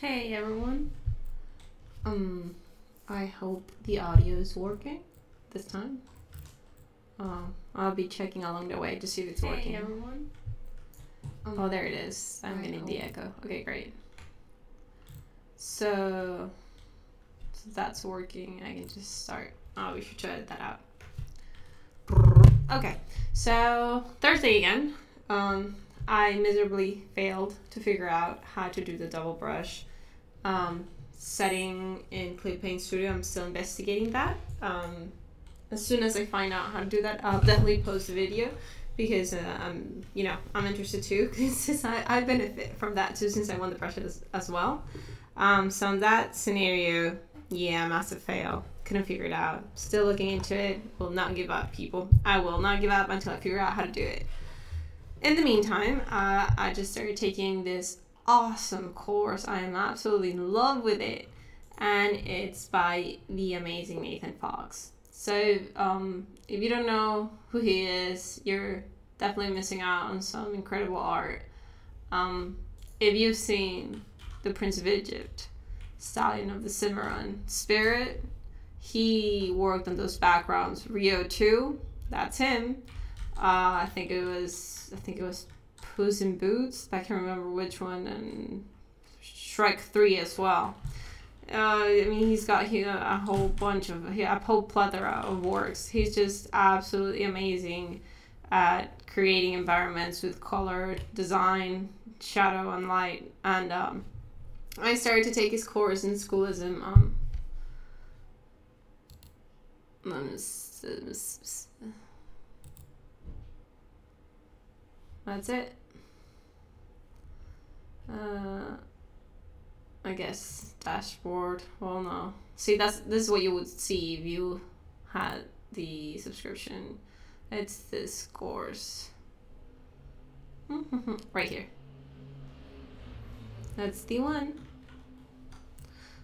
Hey everyone. I hope the audio is working this time. I'll be checking along the way to see if it's working. Hey everyone. Oh, there it is. I'm getting the echo. Okay, great. So that's working. I can just start. Oh, we should try that out. Okay, so Thursday again. I miserably failed to figure out how to do the double brush setting in Clay Paint Studio. I'm still investigating that. As soon as I find out how to do that, I'll definitely post a video because I'm interested too. Because I benefit from that too since I won the brushes as well. So in that scenario, yeah, massive fail. Couldn't figure it out. Still looking into it. Will not give up, people. I will not give up until I figure out how to do it. In the meantime, I just started taking this awesome course. I am absolutely in love with it. And it's by the amazing Nathan Fox. So if you don't know who he is, you're definitely missing out on some incredible art. If you've seen The Prince of Egypt, Stallion of the Cimarron, Spirit, he worked on those backgrounds. Rio 2, that's him. I think it was Puss in Boots. I can't remember which one, and Shrek 3 as well. I mean, he's got a whole plethora of works. He's just absolutely amazing at creating environments with color, design, shadow, and light. And I started to take his course in schoolism. That's it. I guess dashboard. Well, no. See, this is what you would see if you had the subscription. It's this course. Right here. That's the one.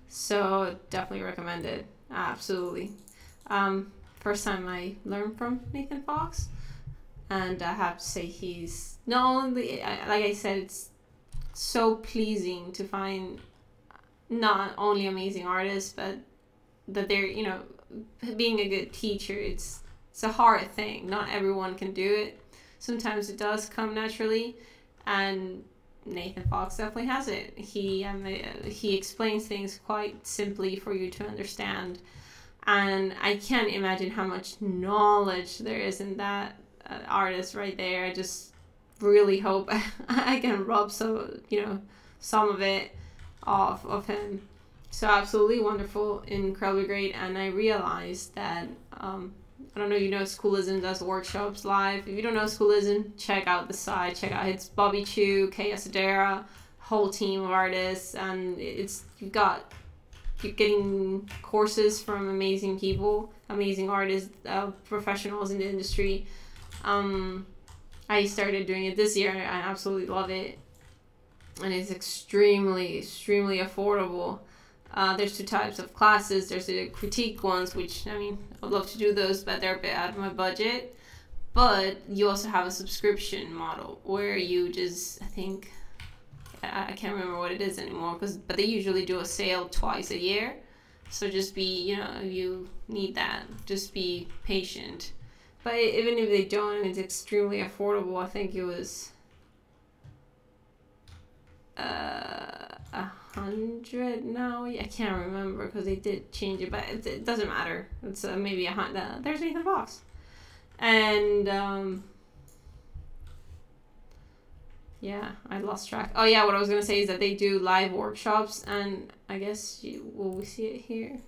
So definitely recommend it. Absolutely. First time I learned from Nathan Fox. And I have to say he's not only, like I said, it's so pleasing to find not only amazing artists, but that they're, being a good teacher, it's a hard thing. Not everyone can do it. Sometimes it does come naturally, and Nathan Fox definitely has it. He explains things quite simply for you to understand, and I can't imagine how much knowledge there is in that artist right there. I just really hope I can rub some of it off of him. So absolutely wonderful, incredibly great. And I realized that I don't know, Schoolism does workshops live. If you don't know Schoolism, check out the site. Check out, it's Bobby Chu, Kay Asadera, whole team of artists, and you're getting courses from amazing people, amazing artists, professionals in the industry. I started doing it this year. I absolutely love it, and it's extremely, extremely affordable. There's two types of classes. There's the critique ones, which, I'd love to do those, but they're a bit out of my budget. But you also have a subscription model where you just, I can't remember what it is anymore, but they usually do a sale twice a year. So just be, if you need that, just be patient. But even if they don't, it's extremely affordable. I think it was 100 now. I can't remember because they did change it, but it doesn't matter. It's maybe 100. There's Nathan Fox, and yeah, I lost track. Oh yeah, what I was gonna say is that they do live workshops, and I guess will we see it here?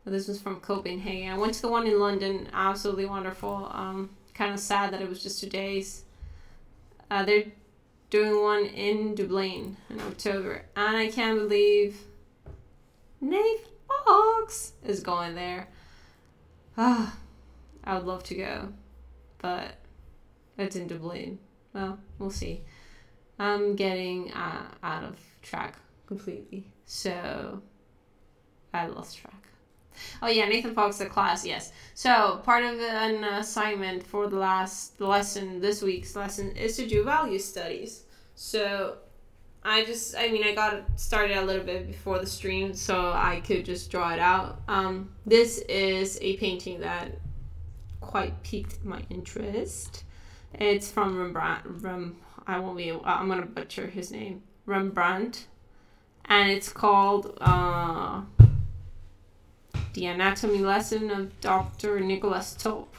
This was from Copenhagen. I went to the one in London. Absolutely wonderful. Kind of sad that it was just 2 days. They're doing one in Dublin in October, and I can't believe Nathan Fox is going there. I would love to go, but it's in Dublin. Well, we'll see. I'm getting out of track completely, so I lost track. Oh yeah, Nathan Fox, the class, yes. So part of an assignment for this week's lesson, is to do value studies. So I mean, I got started a little bit before the stream so I could just draw it out. This is a painting that quite piqued my interest. It's from Rembrandt. I'm gonna butcher his name. Rembrandt. And it's called The Anatomy Lesson of Dr. Nicolaes Tulp.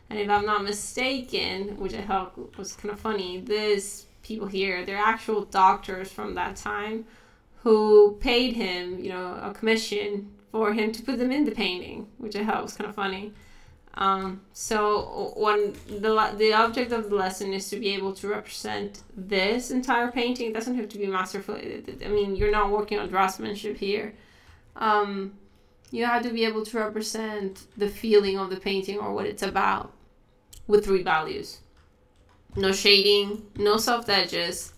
And if I'm not mistaken, which I thought was kind of funny, these people here, they're actual doctors from that time who paid him, you know, a commission for him to put them in the painting, which I thought was kind of funny. So when the object of the lesson is to be able to represent this entire painting, it doesn't have to be masterful. I mean, you're not working on draftsmanship here. You have to be able to represent the feeling of the painting or what it's about with 3 values. No shading, no soft edges,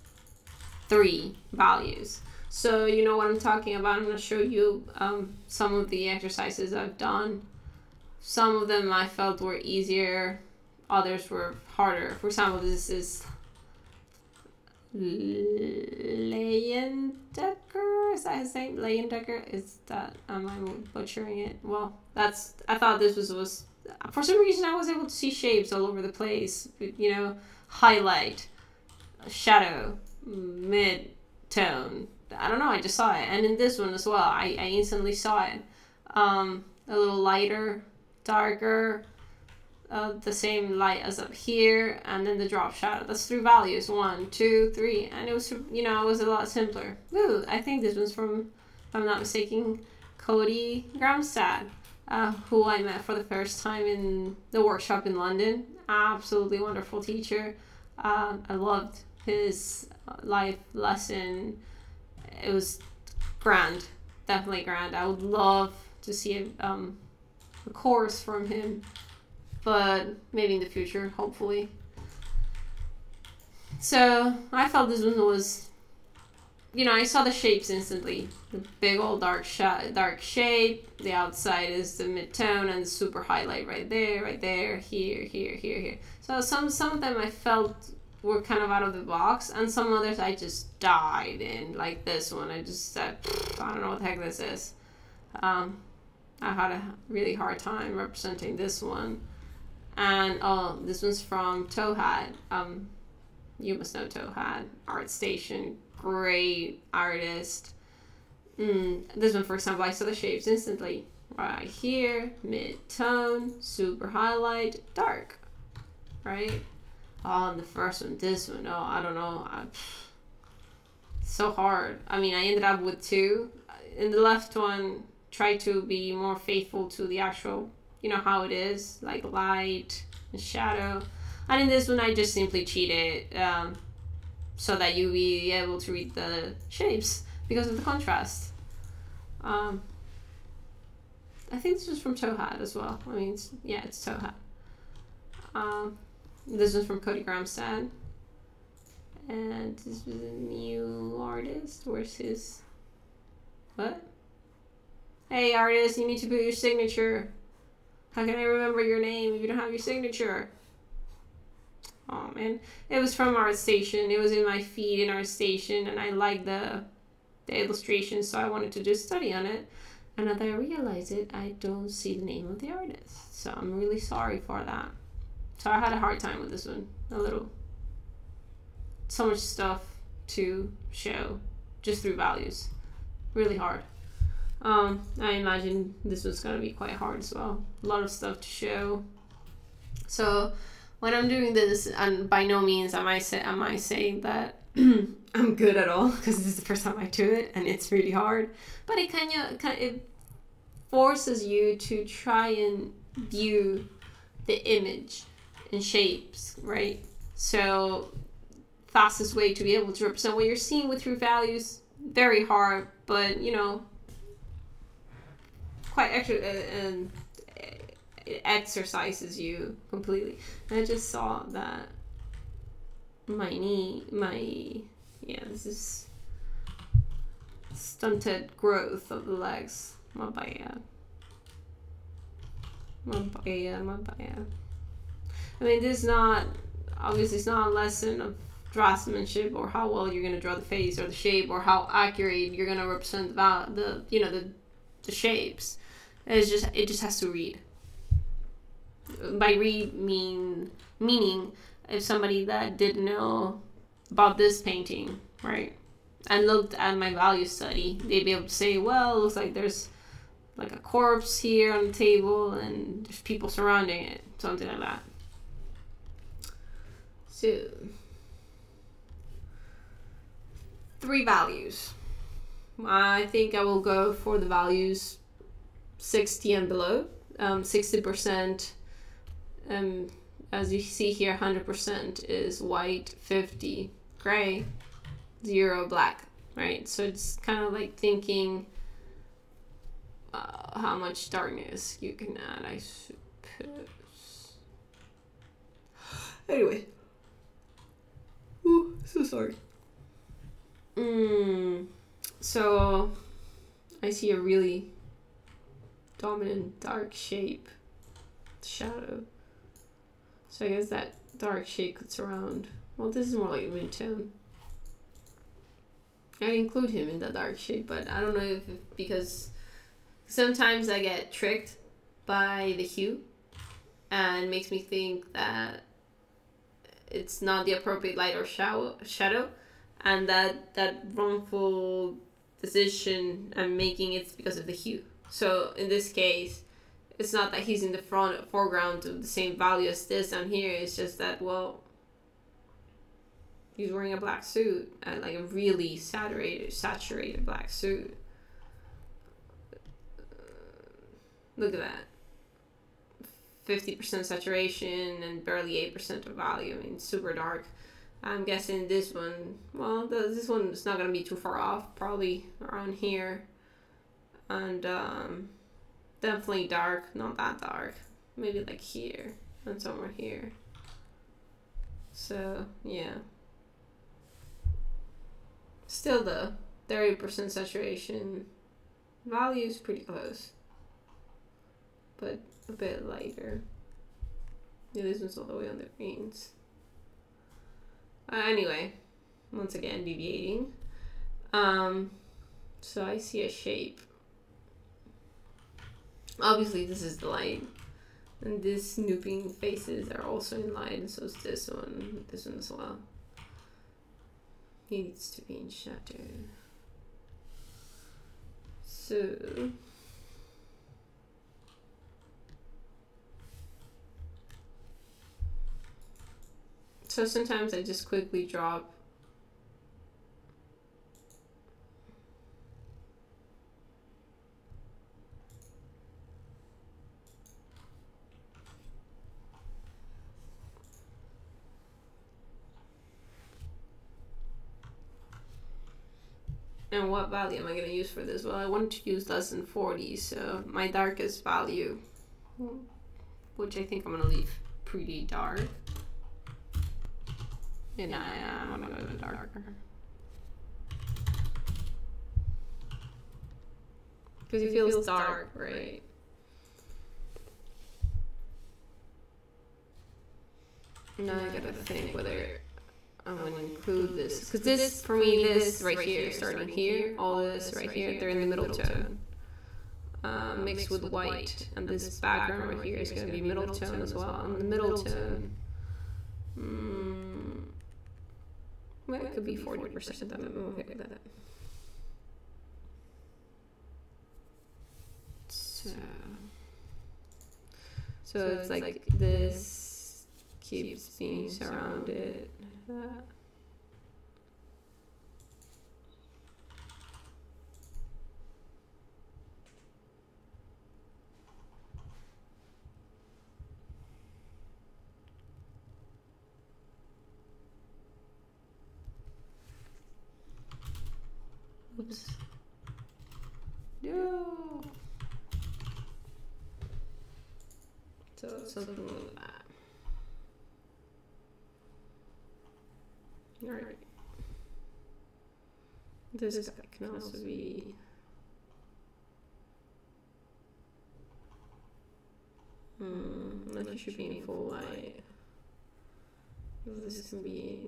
3 values. So you know what I'm talking about. I'm going to show you some of the exercises I've done. Some of them I felt were easier, others were harder. For example, this is Leyendecker, is that his name? Leyendecker, is that, am I butchering it? Well, I thought this was, for some reason I was able to see shapes all over the place, you know, highlight, shadow, mid-tone, I don't know, I just saw it. And in this one as well, I instantly saw it. A little lighter, darker, the same light as up here, and then the drop shadow. That's 3 values, 1, 2, 3, and it was, you know, it was a lot simpler. Ooh, I think this one's from, if I'm not mistaken, Cody Gramstad, who I met for the first time in the workshop in London. Absolutely wonderful teacher. I loved his life lesson. It was grand, definitely grand. I would love to see a course from him, but maybe in the future, hopefully. So I felt this one was, you know, I saw the shapes instantly. The big old dark shape. The outside is the mid-tone and the super highlight right there, here. So some of them I felt were kind of out of the box, and some others I just died in, like this one. I just said, I don't know what the heck this is. I had a really hard time representing this one. And oh, this one's from Towhead. You must know Towhead. Art Station, great artist. This one, for example, I saw the shapes instantly. Right here, mid-tone, super highlight, dark. Right? Oh, and the first one, this one, oh, I don't know. So hard. I mean, I ended up with 2. In the left one, try to be more faithful to the actual, you know, how it is, like light and shadow. And in this one, I just simply cheated so that you'll be able to read the shapes because of the contrast. I think this was from Towhead as well. I mean, it's Towhead. This was from Cody Gramstad. And this was a new artist. Where's his... What? Hey, artist, you need to put your signature. How can I remember your name if you don't have your signature? Oh, man. It was from Art Station. It was in my feed in Art Station, and I liked the illustration, so I wanted to just study on it. And as I realized it, I don't see the name of the artist. So I'm really sorry for that. So I had a hard time with this one. So much stuff to show. Just 3 values. Really hard. I imagine this one's gonna be quite hard as well. A lot of stuff to show. So when I'm doing this, and by no means am I saying that I'm good at all, because this is the first time I do it and it's really hard. But it kind of it forces you to try and view the image and shapes, right? So fastest way to be able to represent what you're seeing with 3 values, very hard, but you know, quite extra, and it exercises you completely. And I just saw that this is stunted growth of the legs. My bad. I mean, this is not, obviously it's not a lesson of draftsmanship or how well you're gonna draw the face or the shape or how accurate you're gonna represent the shapes. It just has to read. By read meaning if somebody that didn't know about this painting, right, and looked at my value study, they'd be able to say, well, it looks like there's like a corpse here on the table and there's people surrounding it, something like that. So 3 values. I think I will go for the values 60 and below. 60%, as you see here, 100% is white, 50 gray, 0 black, right? So it's kind of like thinking how much darkness you can add, I suppose. Anyway. Ooh, so sorry. So I see a really dominant dark shape, shadow. So I guess that dark shape could surround. Well, this is more like mid-tone. I include him in the dark shape, but I don't know if because sometimes I get tricked by the hue and makes me think that it's not the appropriate light or shadow, and that wrongful decision I'm making, it's because of the hue. So in this case, it's not that he's in the foreground of the same value as this down here. It's just that, well, he's wearing a black suit, and like a really saturated black suit. Look at that. 50% saturation and barely 8% of value. I mean, super dark. I'm guessing this one, well, this one is not going to be too far off, probably around here. And definitely dark, not that dark. Maybe like here and somewhere here. So, yeah. Still though, 30% saturation value is pretty close. But a bit lighter. Yeah, this one's all the way on the greens. Anyway, once again deviating. So I see a shape. Obviously this is the light. And these snooping faces are also in light, and so is this one as well. He needs to be in shadow. So sometimes I just quickly drop and what value am I going to use for this? Well, I want to use less than 40, so my darkest value, which I think I'm going to leave pretty dark. And I'm gonna go darker. Because it feels dark, right? Now I gotta think whether I'm gonna include this. Because this, for me, this right here, starting here, all this right here, they're in the middle tone. Mixed with white. And this background right here is gonna be middle tone as well. And the middle tone. Well, it could be 40%. I'm okay with that. So it's like this keeps being surrounded. Oops. No. So something like that. All right. This guy can also be. That should be in full light. This can be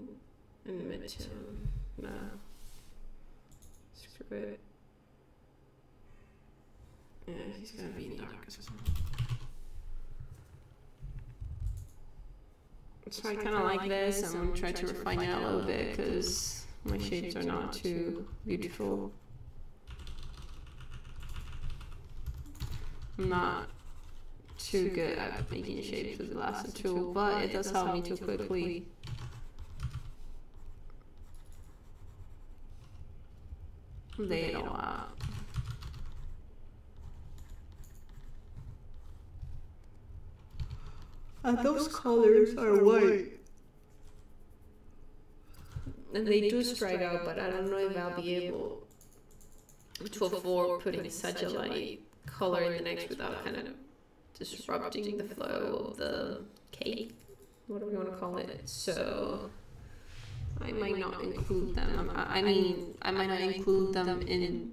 in midtone. No. Screw it. Yeah, he's gonna be in dark as well. So I kind of like this. I'm gonna try to refine it a little bit because my shades are not too beautiful. I'm not too good at making shapes with the lasso tool, but it does help me to quickly lay it all out. And those colors are white. And they do strike out, but I don't know if I'll be able to afford putting such a light color in the next without kind of disrupting the flow of the cake, whatever you want to call it. So I might not include them. I mean, I might not include them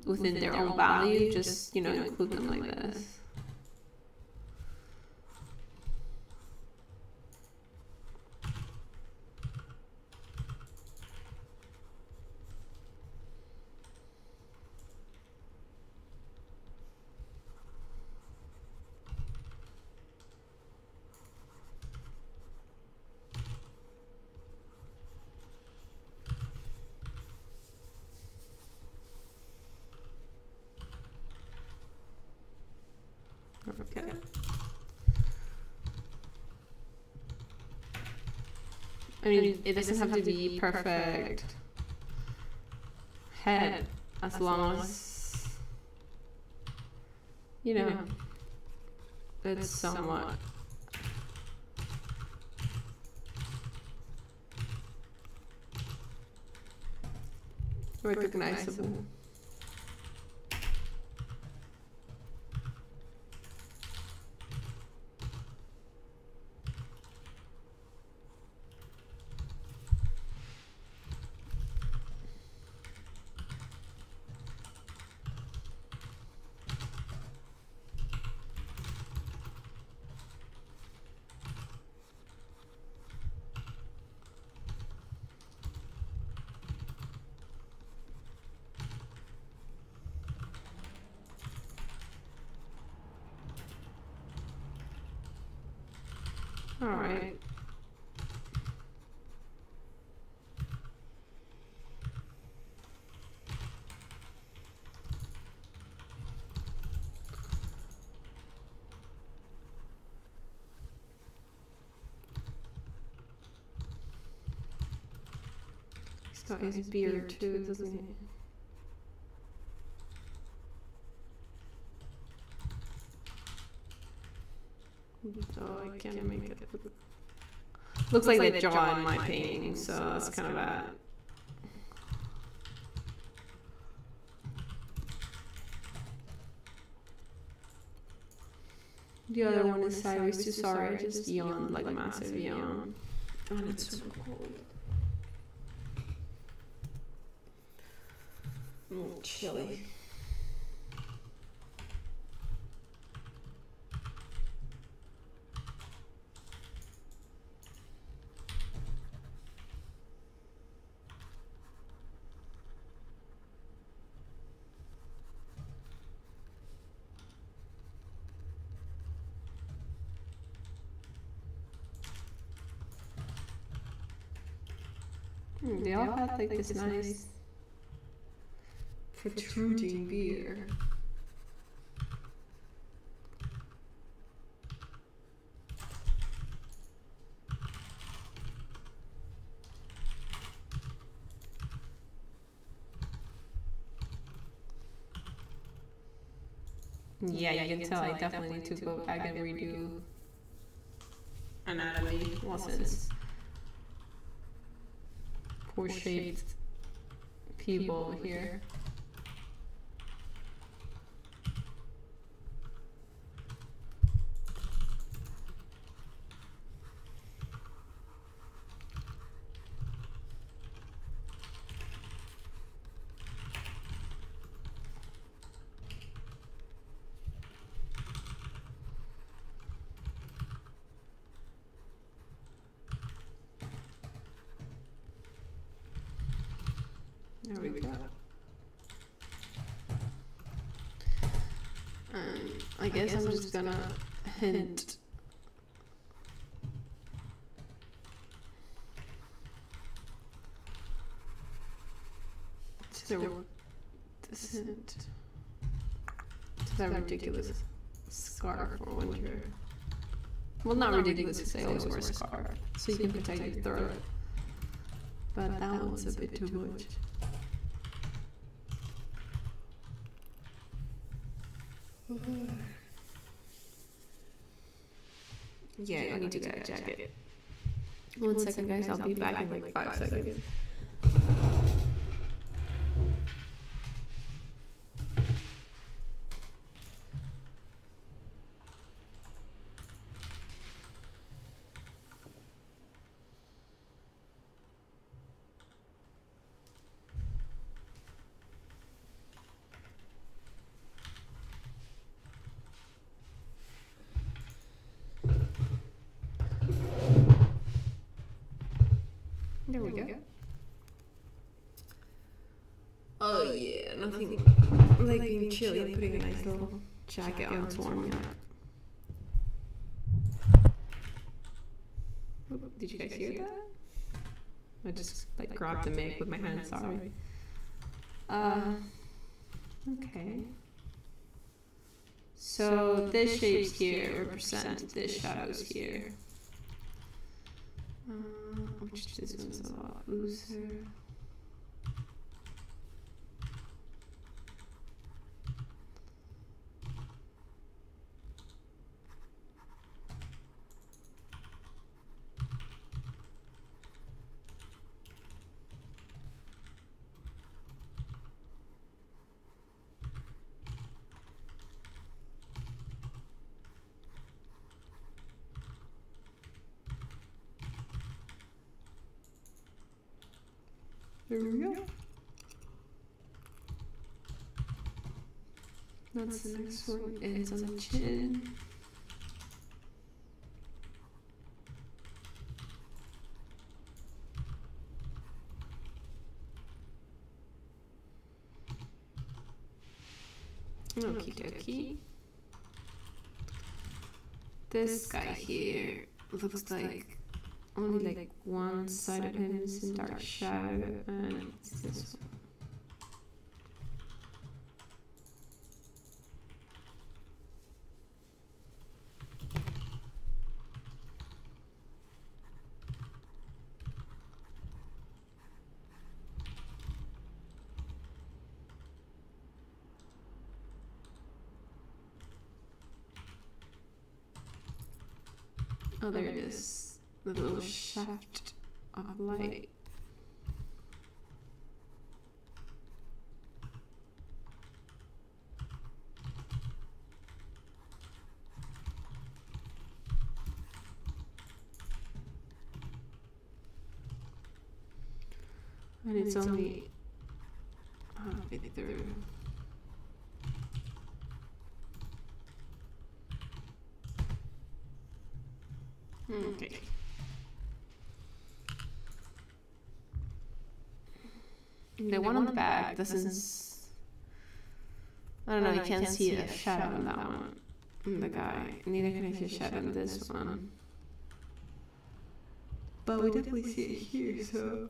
within their own value, just, you know, include them like this. Okay. I mean, it doesn't have to be perfect head as long as, you know, it's somewhat recognizable. All right. He's got his beard too, doesn't he? So I can't make it. Looks like the jaw in my painting, so that's kind of bad. The other one is sideways to sorry, I just yawned like a massive yawn. And it's so cold. A little chilly. They all have like this nice protruding beard. Yeah, you can tell I definitely need to go back and redo anatomy lessons. Poor shaped people here. There we go. I guess I'm just gonna hint. This hint. To that ridiculous scarf for winter. Well, not ridiculous because I always wear a scarf, so you can protect your throat. But that one's a bit too much. Yeah, I need to get a jacket. 1 second, guys. I'll be back in like 5 seconds. There we go. Oh yeah, nothing like being chilly and putting a nice little jacket on to warm me up. Did you guys hear that? I just like grabbed the mic with my hand, sorry. Okay. So this shapes here represent this shadows here. Which this one's a lot looser. There we go. That's the next one. It's on the chin. Okie dokie. This guy here looks like only like one side of him is in dark shadow, and it's this one. Oh, there it is. The little shaft of light. And it's only halfway through. Okay. The one on the back doesn't. I don't know. You can't see a shadow on that one. On the guy. Neither can I see a shadow on this one. But we definitely see it here. So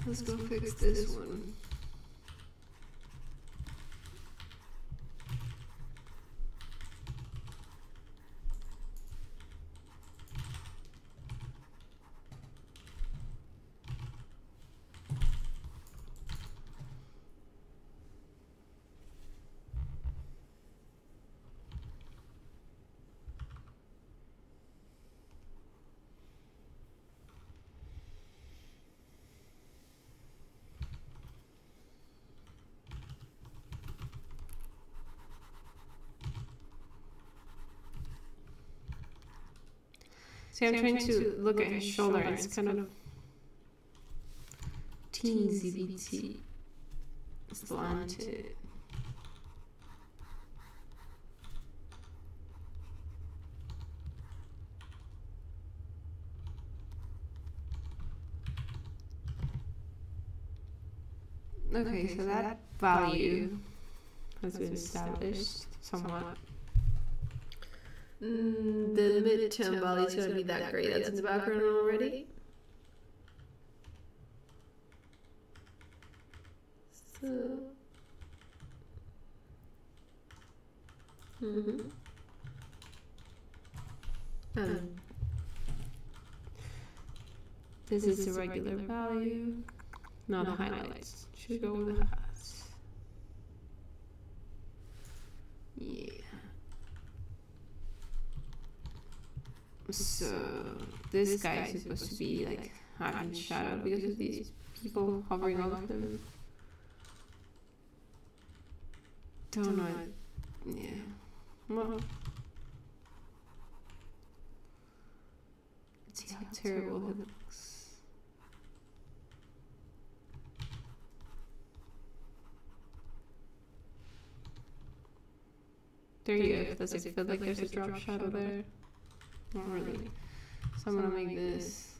let's go fix this one. See, I'm trying to look at his shoulder, and it's kind of teensy bitty slanted. Okay, so that value has been established somewhat. The midterm value is going to be that gray that's in the background already. So, this is the regular value. Now the highlights should go with the highlights. Yeah. So this guy is supposed to be like having shadow because of these people hovering over him. Don't know. Yeah. Well, let's see how terrible it looks. There you go. Does it feel like there's a drop shadow there? Not really. So I'm gonna make this.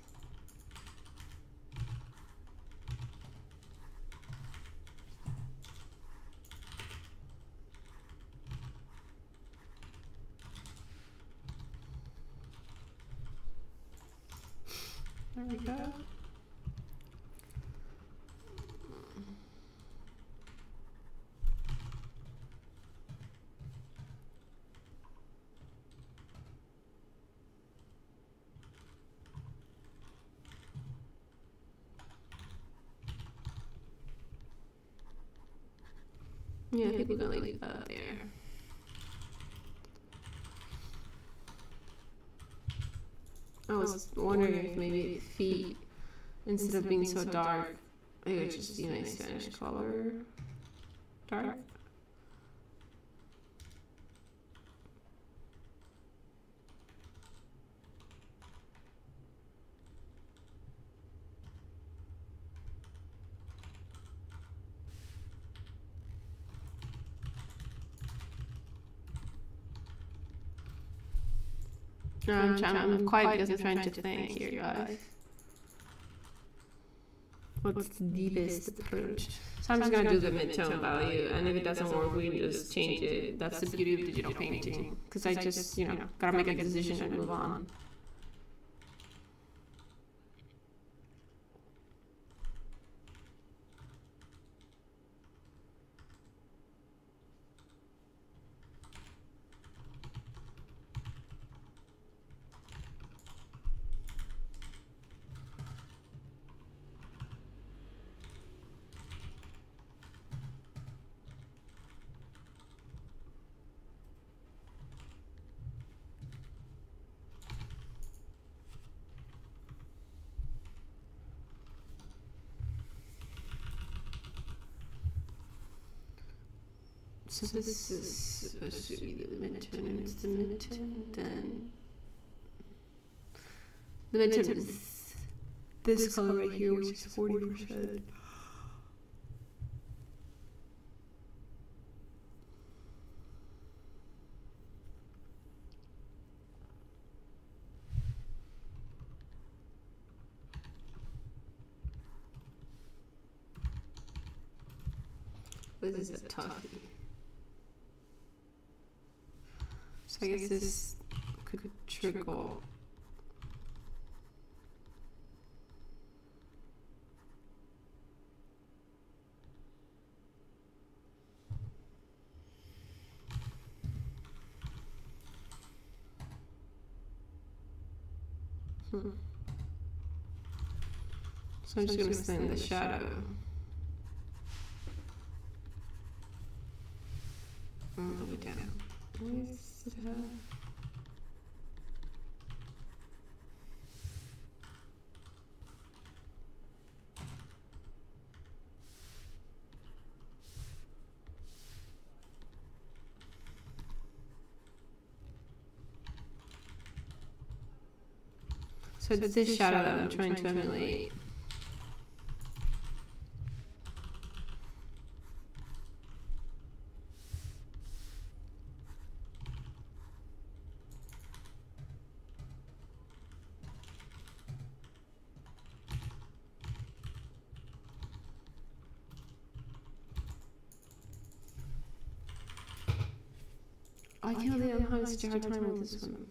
There we go. Yeah, I think we're gonna leave that there. I was wondering if maybe feet, instead of being so dark, it would just be a nice Spanish color. Dark. I'm quiet because I'm trying to think here, guys. What's the deepest approach? So I'm just gonna do the midtone value, and if it doesn't work, we can just change it. That's the beauty of digital painting, because I just, gotta make a decision and move on. So this is supposed to be the midtone. It's the midtone, then the midtone is this color right here, which is 40%. This is a toughie. So I guess this could trickle. So I'm just going to send the shadow. All the way down. So it's this shadow that I'm trying to emulate. I can't believe I'm having such a hard time with this one.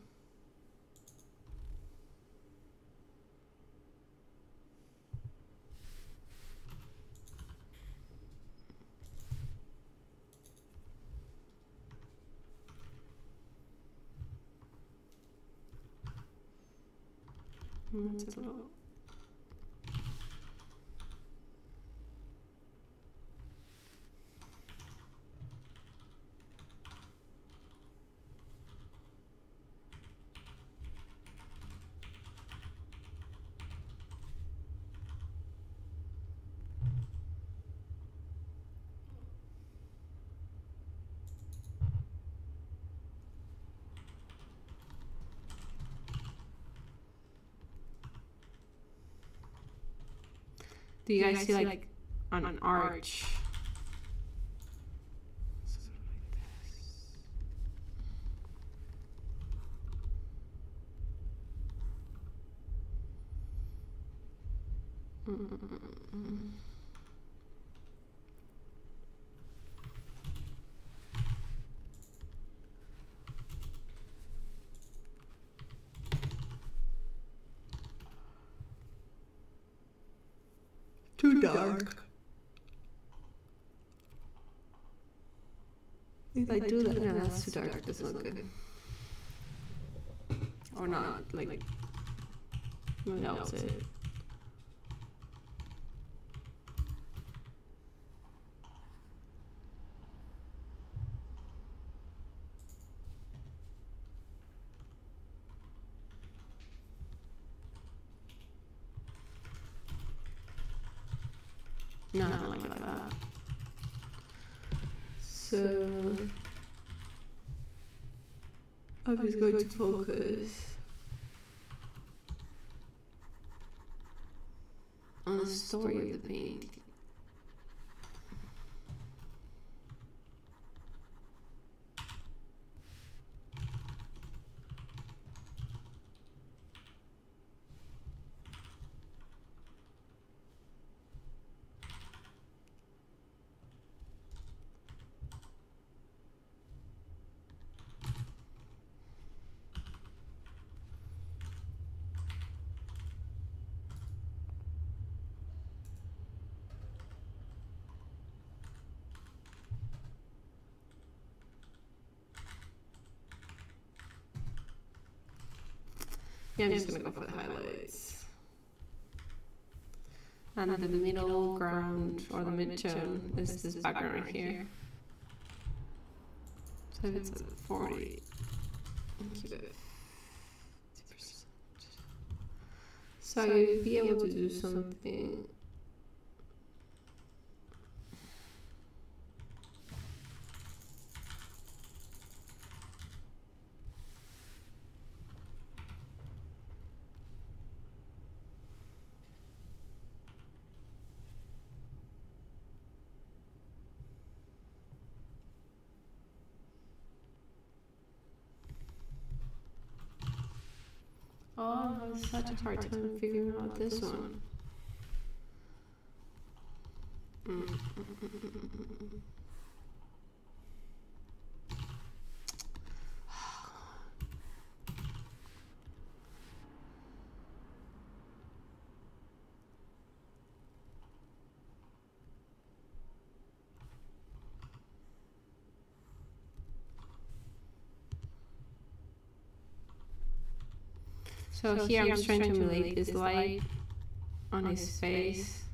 That's a little... Do you guys see like on an arch? Too dark. If I do that, no, that's too dark. That's not good. Or not, like melts it. No, I don't like it like that. So I'm just going to focus on the story of the painting. Yeah, I'm just gonna go for the highlights. And the middle ground, or the mid-tone, is this background right here. So if it's at 40, keep it 50%. So you'd be able to do something. Oh, I have such a hard time figuring out this one. So here I'm just trying to emulate this light on his face.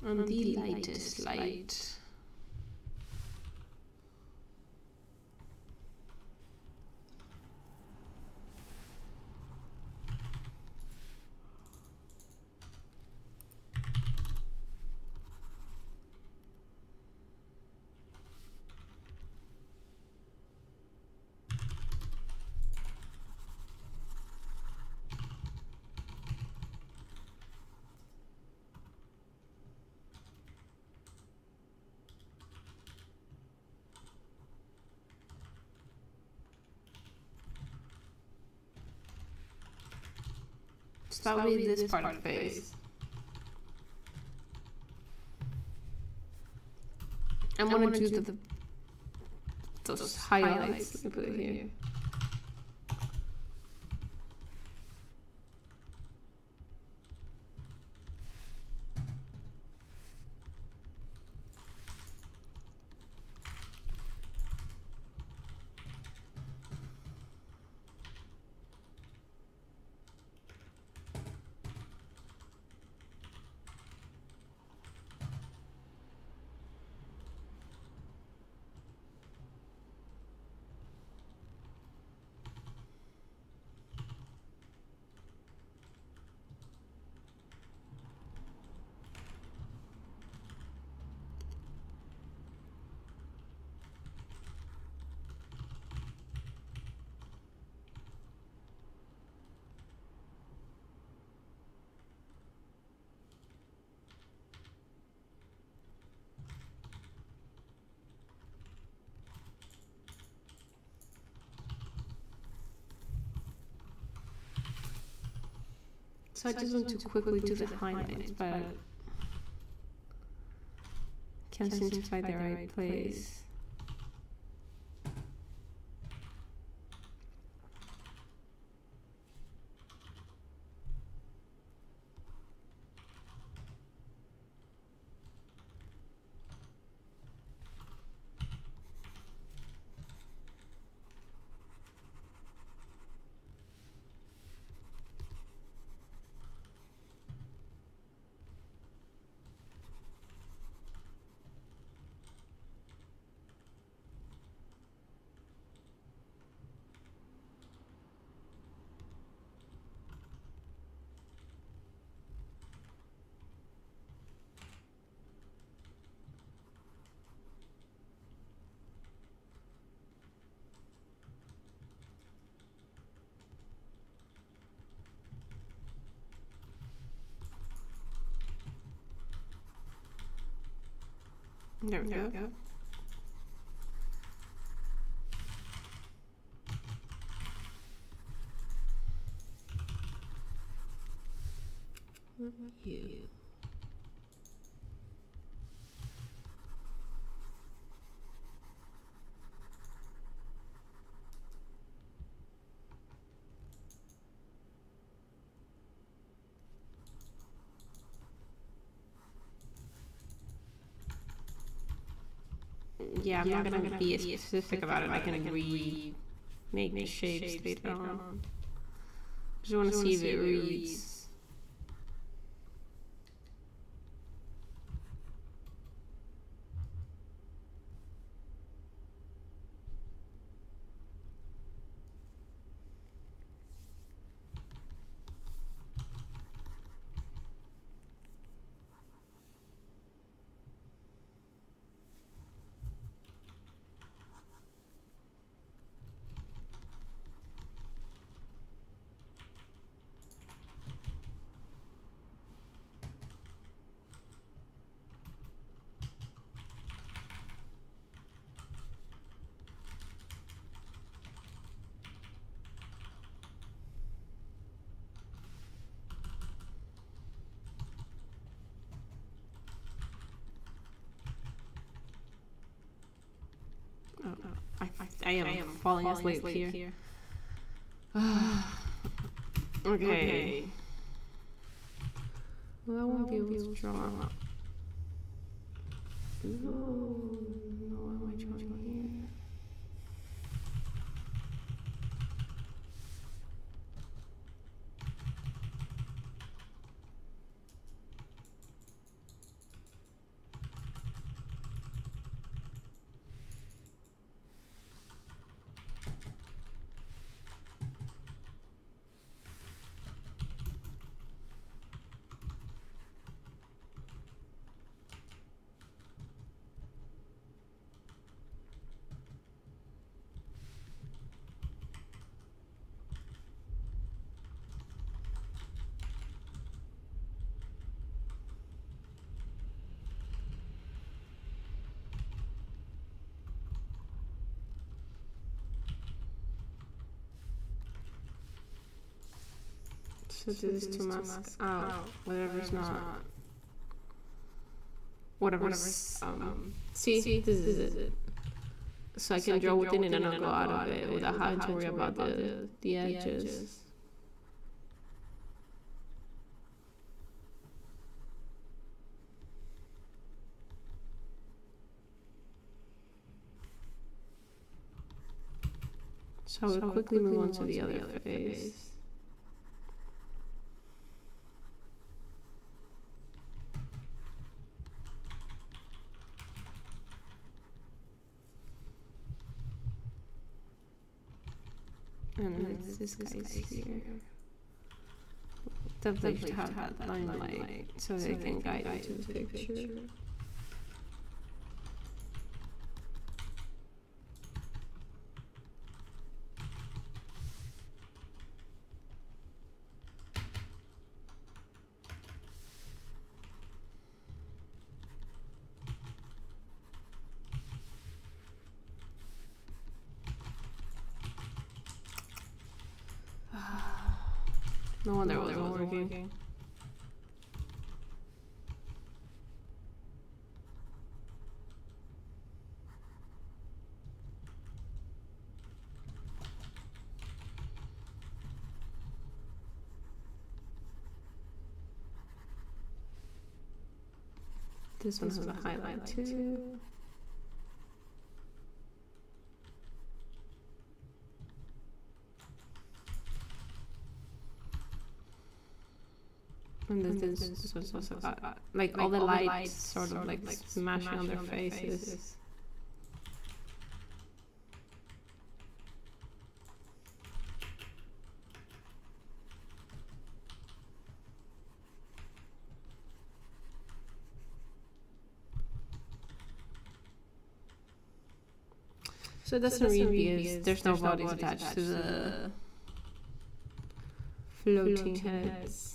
On the lightest light. that will be this part of the face. I'm gonna do those highlights. Let me put it here. So I just want to quickly do the highlights, but can't seem to find the right place. There we go. You. Yeah, I'm not gonna be specific about it. I can make the shapes later on. Just want to see if it reads. I am falling asleep here. Okay. Well, I won't be able to draw. No, what am I drawing here? So this is to mask out whatever's not. Whatever's see, this is it. So I can draw within it and not go out of it without having to worry about the edges. So we'll quickly move on to the other face. And then this guy's here. Definitely should have that limelight so they can guide into the picture. No wonder it wasn't working. This one has a highlight too. And this was also got like all the lights sort of like smashing on their faces. So it doesn't really be, there's no bodies attached to the floating heads.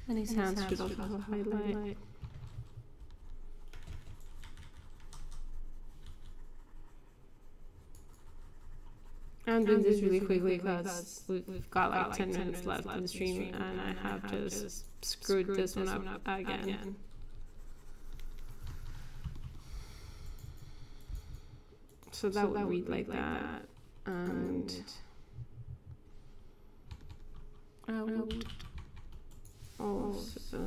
And his hands should also have a highlight. I'm doing this really quickly because we've got like 10 minutes left in the stream and I have just screwed this one up again. So that would read like that. And I would also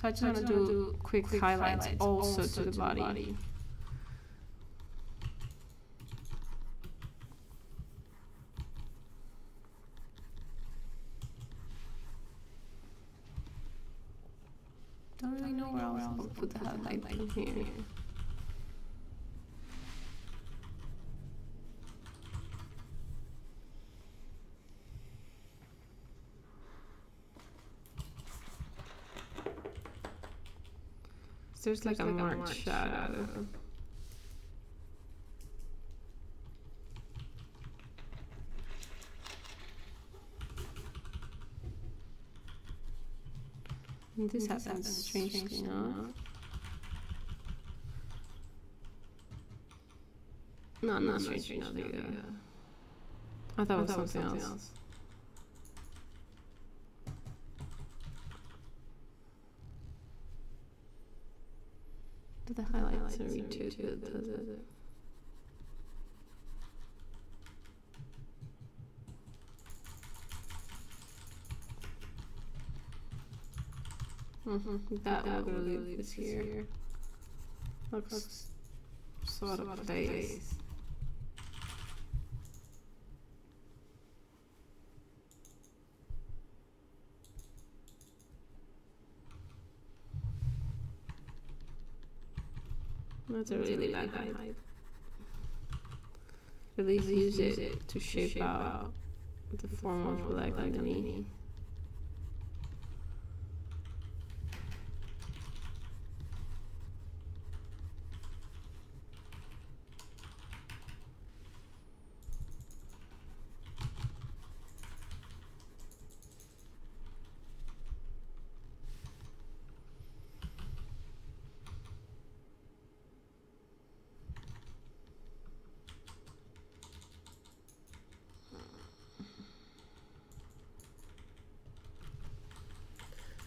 I just want to do quick highlights also to the body. Don't really know where else I'll put the highlight in here. There's like a marked shadow. This happens strangely enough. No, not strangely enough. I thought it was something else. But the highlights don't read too good, does it? That will leave this here. Looks sort of place. That's a really bad height. At least use it to shape out the form of the leg underneath.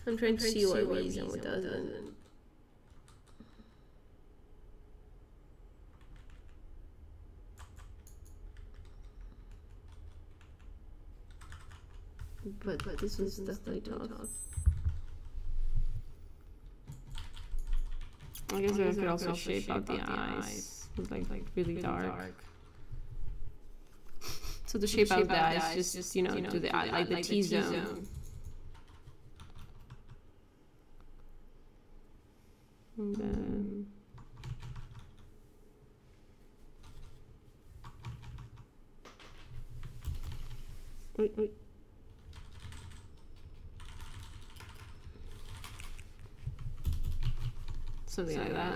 I'm trying to see what reads and what doesn't. But this was definitely tough. I guess I could also shape out the eyes. It's like really dark. So the shape out the eyes, just you know, do the eye like the T-zone. And then wait. Something like that.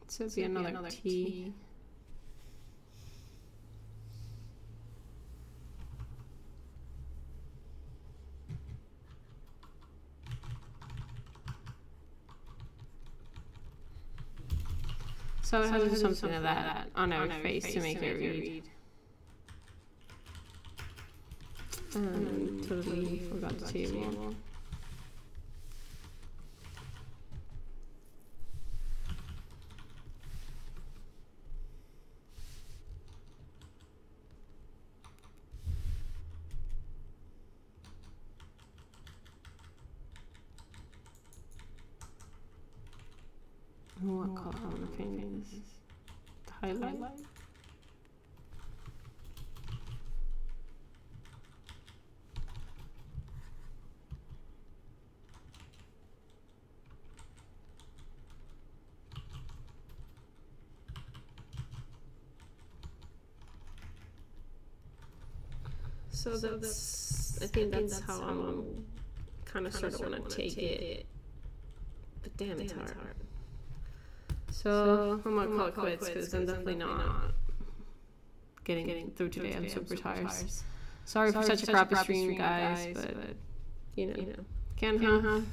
So it'd be another T. So it has to do something like that on our face to make it read. Totally forgot the table. What color on the painting is highlight? So that's I think that's how I'm kind of sort of want to take it. But damn, it's hard. So I'm gonna call it quits because I'm definitely not getting through today. I'm super tired. Sorry for such a crappy stream, guys, but you know, can't have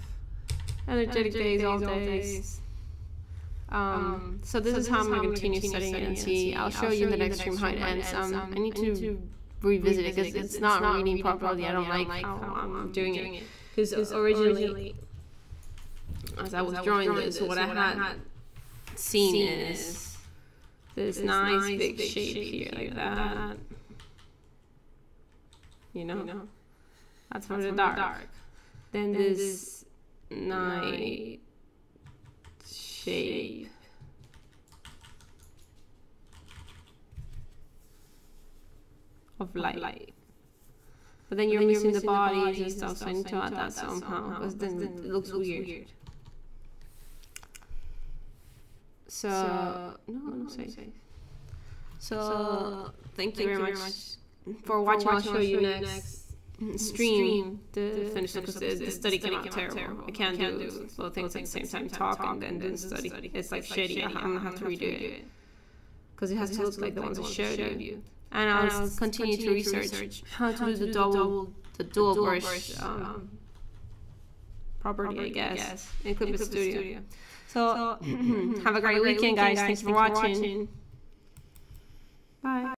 energetic days all days. So this is how I'm gonna continue studying it and see. I'll show you in the next stream how it ends. I need to revisit it because it's not reading properly. I don't like how I'm doing it because originally, as I was drawing this, what I had seen is this nice big shape here like that. You know, that's for the dark. Then this nice shape of light. But then you're missing the bodies and stuff, so I need to add that somehow, because then it looks weird. So, no, sorry. So, thank you very much for watching. I'll show you next stream the finish, because the study came out terrible. I can't do both things at the same time, talk and then do the study. It's like shitty. I'm going to have to redo it, because it has to look like the ones I showed you. And I'll continue to research how to do the dual brush property, I guess, in Clip Studio. So, have a great weekend, guys. Thanks for watching. Bye.